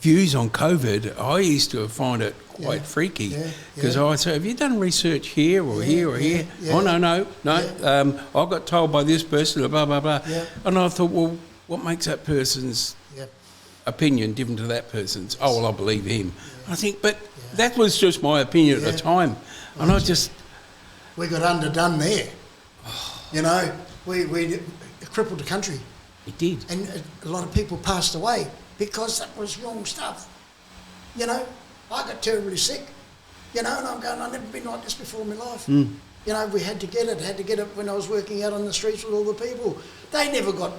views on COVID, I used to find it quite freaky, because I say, have you done research here or here or here? Oh, no. I got told by this person, blah, blah, blah. And I thought, well, what makes that person's opinion different to that person's? Oh, well, I believe him. I think, but that was just my opinion at the time. And we got underdone there. You know, we crippled the country. It did. And a lot of people passed away because that was wrong stuff. You know, I got terribly sick, and I'm going, I've never been like this before in my life. You know, we had to get it when I was working out on the streets with all the people. They never got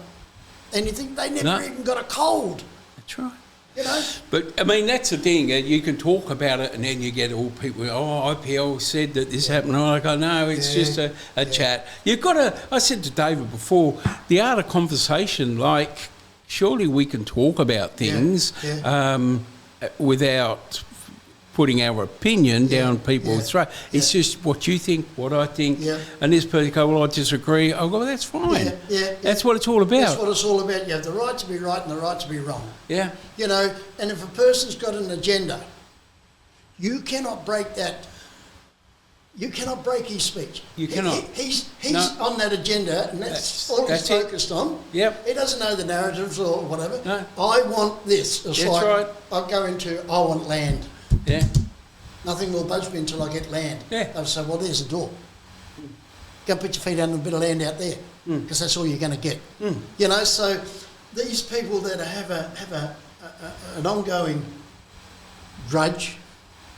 anything. They never even got a cold. That's right. You know? But, I mean, that's the thing. You can talk about it and then you get all people, IPL said that this happened. I go, no, it's just a chat. You've got to, I said to David before, the art of conversation, like, surely we can talk about things without putting our opinion down people's throat. It's just what you think, what I think. And this person goes, well, I disagree. I go, well, that's fine. That's what it's all about. That's what it's all about. You have the right to be right and the right to be wrong. Yeah. You know, and if a person's got an agenda, you cannot break that. You cannot break his speech. You cannot. He's on that agenda, and that's all he's focused on. Yep. He doesn't know the narratives or whatever. No. I want this. That's right. I'll go into, I want land. Yeah. Nothing will budge me until I get land. Yeah. They'll say, well, there's a door. Go and put your feet under a bit of land out there, because that's all you're going to get. You know, so these people that have an ongoing grudge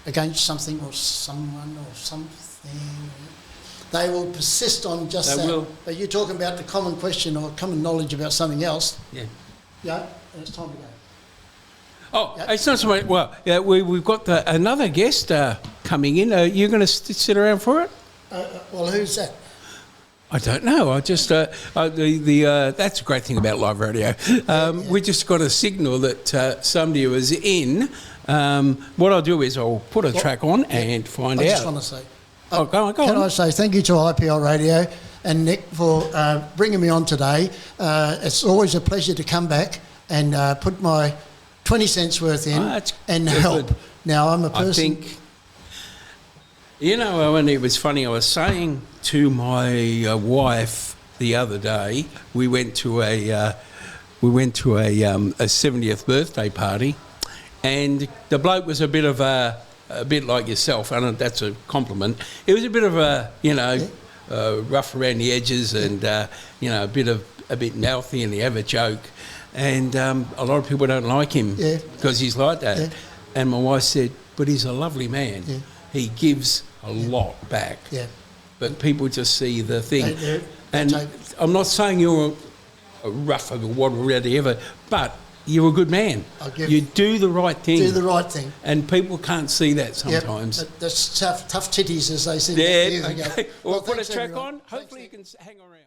against something or someone or something, they will persist on just that. Will. But you're talking about the common question or common knowledge about something else. Yeah. Yeah, and it's time to go. Oh, it's not so much. Well, yeah, we've got another guest coming in. Are you going to sit around for it? Well, who's that? I don't know. I just that's a great thing about live radio. We just got a signal that somebody was in. What I'll do is I'll put a track on and find out. I just want to say. Go on. Can I say thank you to IPL Radio and Nick for bringing me on today. It's always a pleasure to come back and put my 20 cents worth in and help. Good. Now, I'm a person... I think, Owen, it was funny. I was saying to my wife the other day, we went to a 70th birthday party, and the bloke was a bit like yourself, and that's a compliment. It was a bit of rough around the edges, and a bit mouthy, and he have a joke, and a lot of people don't like him because he's like that. Yeah. And my wife said, "But he's a lovely man. Yeah. He gives a lot back." Yeah. But people just see the thing, and I'm not saying you're a rough or whatever, but you're a good man. You do the right thing. Do the right thing. And people can't see that sometimes. Yep. That's tough titties, as they said. Yeah, okay. Well, put a track on. Hopefully you can hang around.